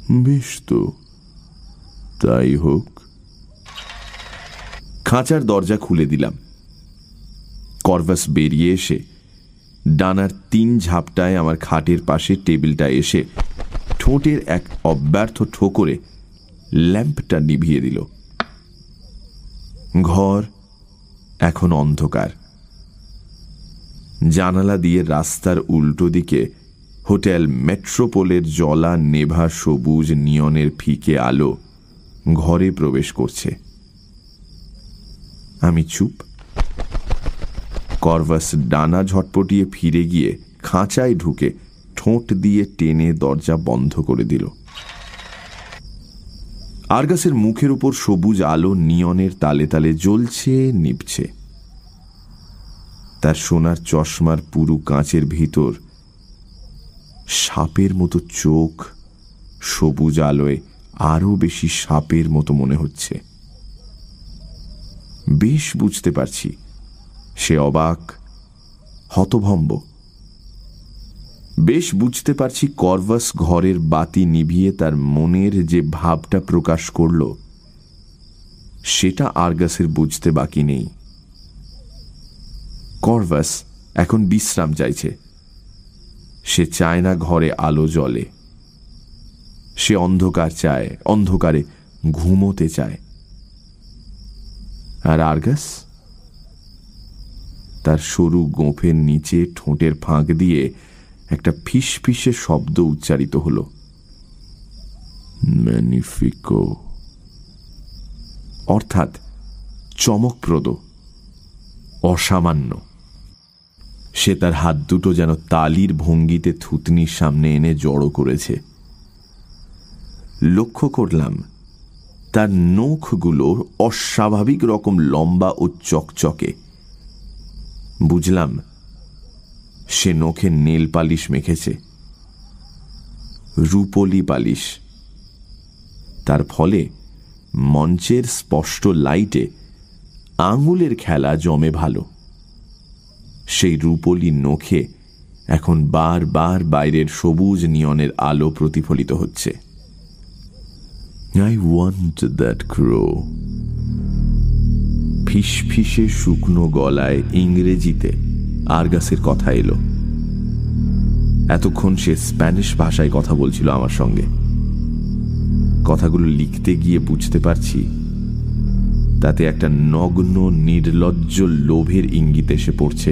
বেশ তো, তাই হোক। খাঁচার দরজা খুলে দিলাম। করভাস বেরিয়ে এসে ডানার 3 ঝাপটায় আমার খাটের পাশে টেবিলটা এসে ঠোঁটের এক অব্যর্থ ঠোকরে ল্যাম্পটা নিভিয়ে দিল। ঘর এখন অন্ধকার। জানালা দিয়ে রাস্তার উল্টো দিকে হোটেল মেট্রোপোলের জলা নেভা সবুজ নিয়নের ফিকে আলো ঘরে প্রবেশ করছে। আমি চুপ। করভাস ডানা ঝটপটিয়ে ফিরে গিয়ে খাঁচায় ঢুকে ঠোঁট দিয়ে টেনে দরজা বন্ধ করে দিল। আরগাসের মুখের উপর সবুজ আলো নিয়নের তালে তালে জ্বলছে, নিভছে। তার সোনার চশমার পুরু কাঁচের ভিতর সাপের মতো চোখ সবুজ আলোয় আরো বেশি সাপের মতো মনে হচ্ছে। বেশ বুঝতে পারছি সে অবাক, হতভম্ব। বেশ বুঝতে পারছি করভাস ঘরের বাতি নিভিয়ে তার মনের যে ভাবটা প্রকাশ করল সেটা আরগাসের বুঝতে বাকি নেই। করভাস এখন বিশ্রাম চাইছে। সে চায় না ঘরে আলো জ্বলে। সে অন্ধকার চায়, অন্ধকারে ঘুমোতে চায়। আর আরগাস তার সরু গোঁফের নিচে ঠোঁটের ফাঁক দিয়ে একটা ফিসফিসে শব্দ উচ্চারিত হল, ম্যানিফিকো, অর্থাৎ চমকপ্রদ, অসামান্য। সে তার হাত দুটো যেন তালির ভঙ্গিতে থুতনির সামনে এনে জড়ো করেছে। লক্ষ্য করলাম তার নখগুলোর অস্বাভাবিক রকম লম্বা ও চকচকে। বুঝলাম সে নখে নেল পালিশ মেখেছে, রূপলি পালিশ। তার ফলে মঞ্চের স্পষ্ট লাইটে আঙুলের খেলা জমে ভালো। সেই রূপলি নখে এখন বারবার বাইরের সবুজ নিয়নের আলো প্রতিফলিত হচ্ছে। I want that crow। ফিসফিসে শুকনো গলায় ইংরেজিতে আরগাসের কথা এলো। এতক্ষণ সে স্প্যানিশ ভাষায় কথা বলছিল আমার সঙ্গে। কথাগুলো লিখতে গিয়ে বুঝতে পারছি তাতে একটা নগ্ন নির্লজ্জ লোভের ইঙ্গিত এসে পড়ছে,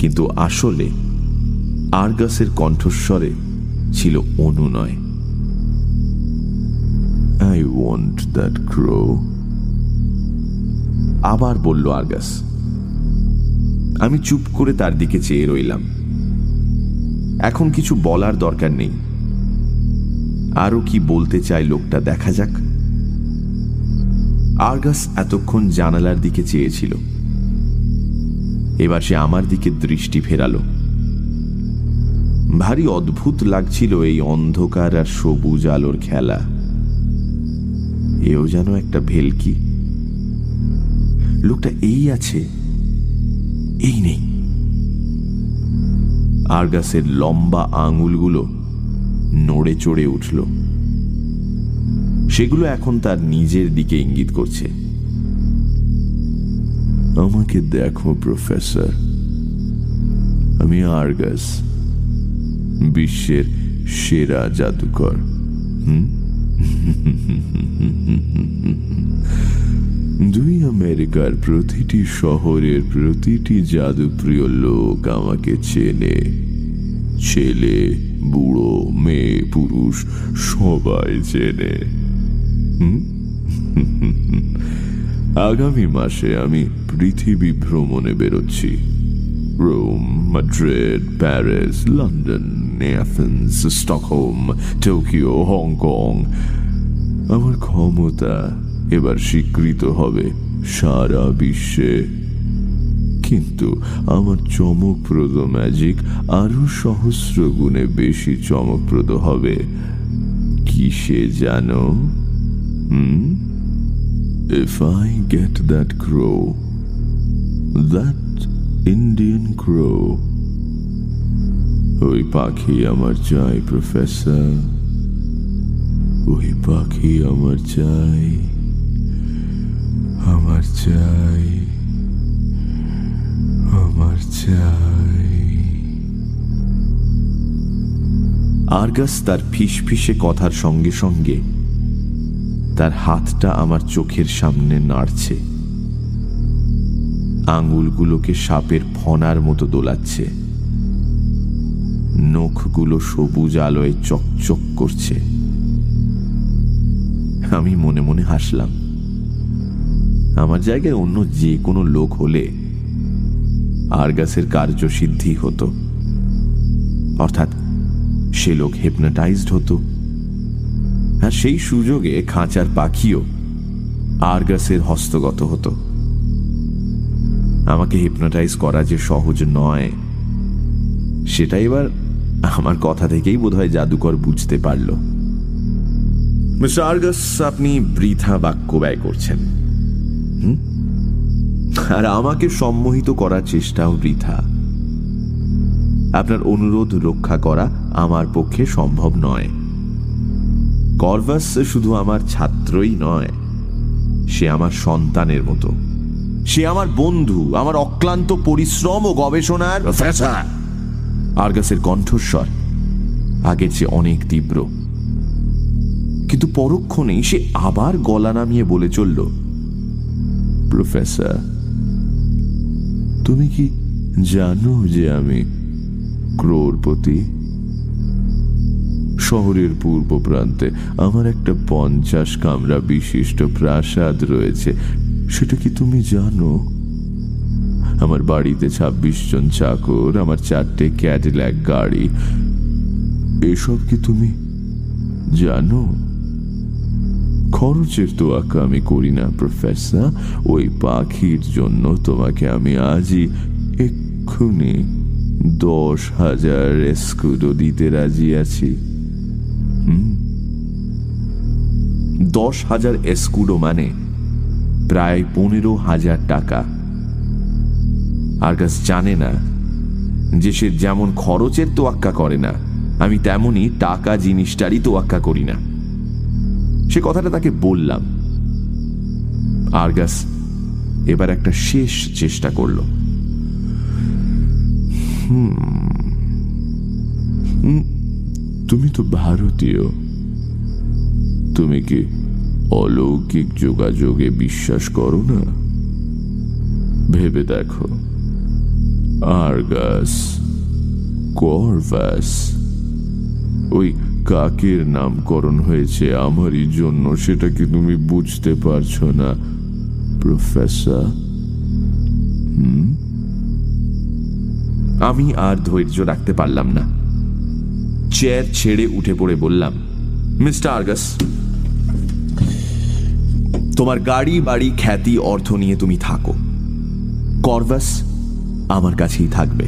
কিন্তু আসলে আরগাসের কণ্ঠস্বরে ছিল অনুনয়। I want that crow। আবার বলল আরগাস। আমি চুপ করে তার দিকে চেয়ে রইলাম। এখন কিছু বলার দরকার নেই। আরো কি বলতে চায় লোকটা দেখা যাক। আরগাস এতক্ষণ জানালার দিকে চেয়েছিল। এবার সে আমার দিকে দৃষ্টি ফেরালো। ভারী অদ্ভুত লাগছিল এই অন্ধকার আর সবুজ আলোর খেলা। এও যেন একটা ভেলকি। লোকটা এই আছে, এই নেই। আরগাসের লম্বা আঙুলগুলো নড়ে চড়ে উঠল। সেগুলো এখন তার নিজের দিকে ইঙ্গিত করছে। আমাকে দেখো প্রফেসর, আমি আরগাস, বিশ্বের সেরা জাদুকর। দুই আমেরিকার প্রতিটি শহরের প্রতিটি জাদুপ্রিয় লোক আমাকে চেনে। ছেলে, বুড়ো, মেয়ে, পুরুষ সবাই চেনে। আগামী মাসে আমি পৃথিবী ভ্রমণে বেরোচ্ছি। Rome, Madrid, Paris, London, Athens, Stockholm, Tokyo, Hong Kong. আমার ক্ষমতা এবার স্বীকৃত হবে সারা বিশ্বে। কিন্তু আমার চমকপ্রদ ম্যাজিক আরো সহস্র গুণে বেশি চমকপ্রদ হবে। কিসে জানো? If I get that crow, that Indian crow, ওই পাখি আমার চাই প্রফেসর। পাখি আমার চাই, আমার চাই, আমার চাই। আরগাস তার ফিসফিসে কথার সঙ্গে সঙ্গে তার হাতটা আমার চোখের সামনে নাড়ছে, আঙুলগুলোকে সাপের ফনার মতো দোলাচ্ছে, নখগুলো সবুজ আলোয় চকচক করছে। আমি মনে মনে হাসলাম। আমার জায়গায় অন্য যে কোনো লোক হলে আরগাসের কার্যসিদ্ধি হতো, অর্থাৎ সে লোক হিপনোটাইজড হতো, আর সেই সুযোগে খাঁচার পাখিও আরগাসের হস্তগত হতো। আমাকে হিপনোটাইজ করা যে সহজ নয় সেটা এবার আমার কথা থেকেই বোধহয় জাদুকর বুঝতে পারল। মিস্টার আরগাস, আপনি বৃথা বাক্য ব্যয় করছেন, আর আমাকে সম্মোহিত করার চেষ্টাও বৃথা। আপনার অনুরোধ রক্ষা করা আমার পক্ষে সম্ভব নয়। কর্ভাস শুধু আমার ছাত্রই নয়, সে আমার সন্তানের মতো, সে আমার বন্ধু, আমার অক্লান্ত পরিশ্রম ও গবেষণার। প্রফেসর! আরগাসের কণ্ঠস্বর আগের চেয়ে অনেক তীব্র, কিন্তু পরক্ষণেই সে আবার গলা নামিয়ে বলে চলল, প্রফেসর, তুমি কি জানো যে আমি ক্রোড়পতি? শহরের পূর্ব প্রান্তে আমার একটা 50 কামরা বিশিষ্ট প্রাসাদ রয়েছে, সেটা কি তুমি জানো? আমার বাড়িতে 26 জন চাকর, আমার 4টে ক্যাডিল্যাক গাড়ি। এসব কি তুমি জানো? খরচের তোয়াক্কা আমি করি না প্রফেসর। ওই পাখির জন্য তোমাকে আমি আজই এক্ষুনি 10,000 এস্কুডো দিতে রাজি আছি। 10,000 এস্কুডো মানে প্রায় 15,000 টাকা। আরগাস জানে না যে সে যেমন খরচের তোয়াক্কা করে না, আমি তেমনি টাকা জিনিসটারই তোয়াক্কা করি না। সে কথাটা তাকে বললাম। আরগাস এবার একটা শেষ চেষ্টা করল। তুমি তো ভারতীয়, তুমি কি অলৌকিক যোগাযোগে বিশ্বাস করো না? ভেবে দেখো, আরগাস, কর্ভাস, ওই কাকের নামকরণ হয়েছে আমারই জন্য, সেটা কি তুমি বুঝতে পারছো না প্রফেসর? আমি আর ধৈর্য রাখতে পারলাম না। চেয়ার ছেড়ে উঠে পড়ে বললাম, মিস্টার আরগাস, তোমার গাড়ি বাড়ি খ্যাতি অর্থ নিয়ে তুমি থাকো। কর্ভাস আমার কাছেই থাকবে।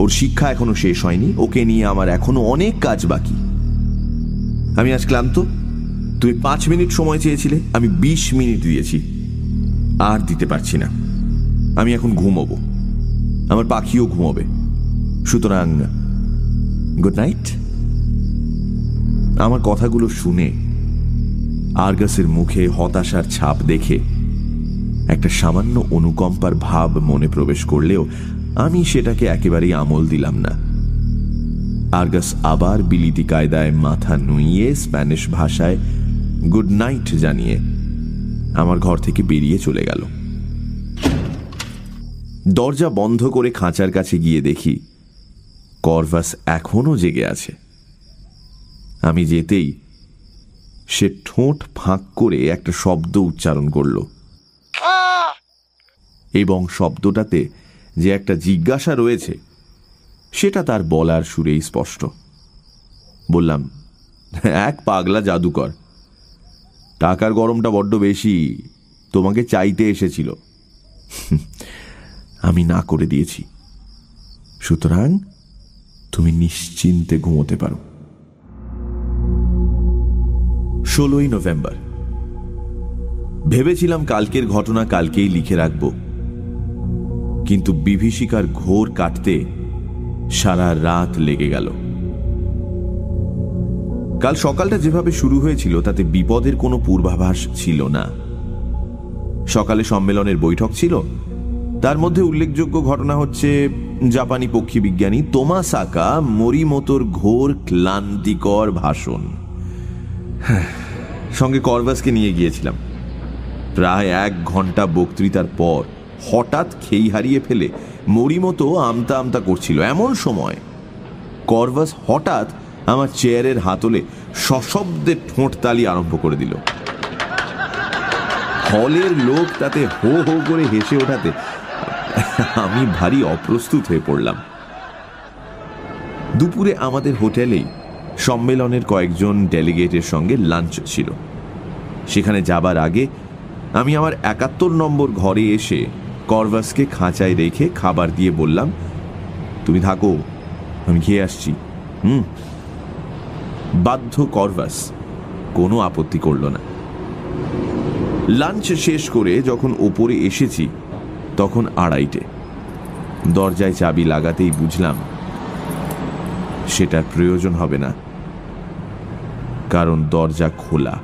ওর শিক্ষা এখনো শেষ হয়নি, ওকে নিয়ে আমার এখনো অনেক কাজ বাকি। আমি আজ ক্লান্ত। তুমি 5 মিনিট সময় চেয়েছিলে, আমি 20 মিনিট দিয়েছি, আর দিতে পারছি না। আমি এখন ঘুমোবো, আমার পাখিও ঘুমোবে। সুতরাং গুড নাইট। আমার কথাগুলো শুনে আরগাসের মুখে হতাশার ছাপ দেখে একটা সামান্য অনুকম্পার ভাব মনে প্রবেশ করলেও আমি সেটাকে একেবারেই আমল দিলাম না। আরগাস আবার বিলিতি কায়দায় মাথা নুইয়ে স্প্যানিশ ভাষায় গুড নাইট জানিয়ে আমার ঘর থেকে বেরিয়ে চলে গেল। দরজা বন্ধ করে খাঁচার কাছে গিয়ে দেখি কর্ভাস এখনো জেগে আছে। আমি যেতেই সে ঠোঁট ফাঁক করে একটা শব্দ উচ্চারণ করল, এবং শব্দটাতে যে একটা জিজ্ঞাসা রয়েছে সেটা তার বলার সুরেই স্পষ্ট। বললাম, এক পাগলা জাদুকর, টাকার গরমটা বড্ড বেশি, তোমাকে চাইতে এসেছিল। আমি না করে দিয়েছি, সুতরাং তুমি নিশ্চিন্তে ঘুমোতে পারো। 16ই নভেম্বর। ভেবেছিলাম কালকের ঘটনা কালকেই লিখে রাখব, কিন্তু বিভীষিকার ঘোর কাটতে সারা রাত লেগে গেল। কাল সকালটা যেভাবে শুরু হয়েছিল তাতে বিপদের কোনো পূর্বাভাস ছিল না। সকালে সম্মেলনের বৈঠক ছিল। তার মধ্যে উল্লেখযোগ্য ঘটনা হচ্ছে জাপানি পক্ষী বিজ্ঞানী তোমাসাকা মোরিমোতোর ঘোর ক্লান্তিকর ভাষণ। সঙ্গে করভাসকে নিয়ে গিয়েছিলাম। প্রায় 1 ঘন্টা বক্তৃতার পর হঠাৎ খেই হারিয়ে ফেলে মোরিমোতো আমতা আমতা করছিল। এমন সময় করভাস হঠাৎ আমার চেয়ারের হাতলে সশব্দে ঠোঁটতালি আরম্ভ করে দিল। হলের লোক তাতে হো হো করে হেসে ওঠাতে আমি ভারী অপ্রস্তুত হয়ে পড়লাম। দুপুরে আমাদের হোটেলেই সম্মেলনের কয়েকজন ডেলিগেটের সঙ্গে লাঞ্চ ছিল। সেখানে যাবার আগে আমি আমার 71 নম্বর ঘরে এসে করভাসকে খাঁচায় রেখে খাবার দিয়ে বললাম, তুমি থাকো, আমি খেয়ে আসছি। বাধ্য করভাস কোনো আপত্তি করল না। লাঞ্চ শেষ করে যখন ওপরে এসেছি তখন 2:30। দরজায় চাবি লাগাতেই বুঝলাম সেটার প্রয়োজন হবে না, কারণ দরজা খোলা।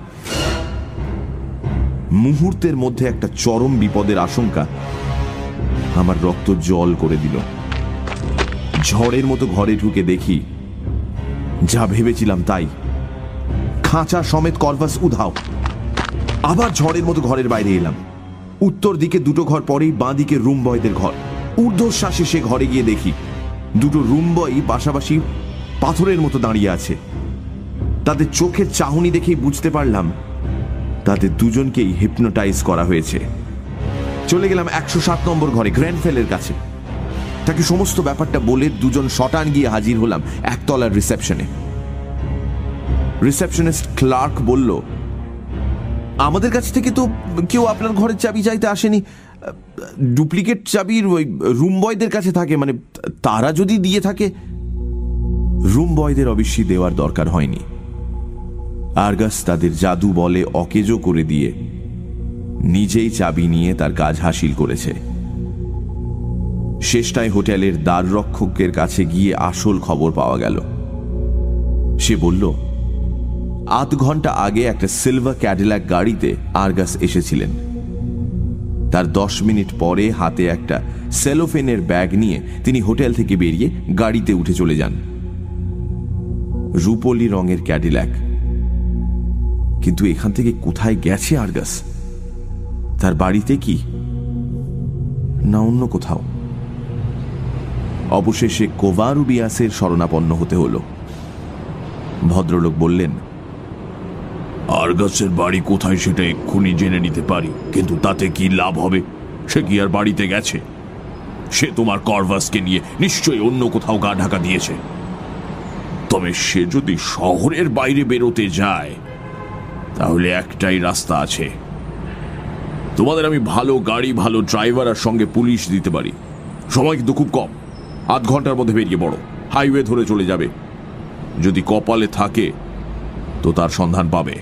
মুহূর্তের মধ্যে একটা চরম বিপদের আশঙ্কা আমার রক্ত জল করে দিল। ঝড়ের মতো ঘরে ঢুকে দেখি যা ভেবেছিলাম তাই, খাঁচা সমেত করভাস উধাও। আবার ঝড়ের মতো ঘরের বাইরে এলাম। উত্তর দিকে 2 ঘর পরেই বাঁ দিকে রুম বয়দের ঘর। ঊর্ধ্বশ্বাসে সে ঘরে গিয়ে দেখি 2 রুম বয় পাশাপাশি পাথরের মতো দাঁড়িয়ে আছে। তাদের চোখের চাহনি দেখেই বুঝতে পারলাম তাদের দুজনকেই হিপনোটাইজ করা হয়েছে। চলে গেলাম 107 নম্বর ঘরে, গ্র্যান্ডফেলের কাছে। তাকে সমস্ত ব্যাপারটা বলে 2জন শটান গিয়ে হাজির হলাম 1 তলার রিসেপশনে। রিসেপশনিস্ট ক্লার্ক বলল, আমাদের কাছ থেকে তো কেউ আপনার ঘরের চাবি চাইতে আসেনি। ডুপ্লিকেট চাবির ওই রুম বয়দের কাছে থাকে, মানে তারা যদি দিয়ে থাকে। রুম বয়দের অবশ্যই দেওয়ার দরকার হয়নি। আরগাস তাদের জাদু বলে অকেজো করে দিয়ে নিজেই চাবি নিয়ে তার কাজ হাসিল করেছে। শেষটায় হোটেলের দ্বাররক্ষকের কাছে গিয়ে আসল খবর পাওয়া গেল। সে বলল, 8 ঘন্টা আগে একটা সিলভার ক্যাডিল্যাক গাড়িতে আরগাস এসেছিলেন। তার 10 মিনিট পরে হাতে একটা সেলোফেনের ব্যাগ নিয়ে তিনি হোটেল থেকে বেরিয়ে গাড়িতে উঠে চলে যান। রূপলি রঙের ক্যাডিল্যাক। কিন্তু এখান থেকে কোথায় গেছে আরগাস? তার বাড়িতে কি, না অন্য কোথাও? অবশেষে কোভারুবিয়াসের শরণাপন্ন হতে হলো। ভদ্রলোক বললেন, আরগাসের বাড়ি কোথায় সেটা এক্ষুনি জেনে নিতে পারি, কিন্তু তাতে কি লাভ হবে? সে কি আর বাড়িতে গেছে? সে তোমার করভাসকে নিয়ে নিশ্চয়ই অন্য কোথাও গা ঢাকা দিয়েছে। তবে সে যদি শহরের বাইরে বেরোতে যায় তাহলে একটাই রাস্তা আছে। তোমাদের আমি ভালো গাড়ি, ভালো ড্রাইভার আর সঙ্গে পুলিশ দিতে পারি। সময় কিন্তু খুব কম, 8 ঘন্টার মধ্যে বেরিয়ে পড়ো। হাইওয়ে ধরে চলে যাবে। যদি কপালে থাকে তো তার সন্ধান পাবে।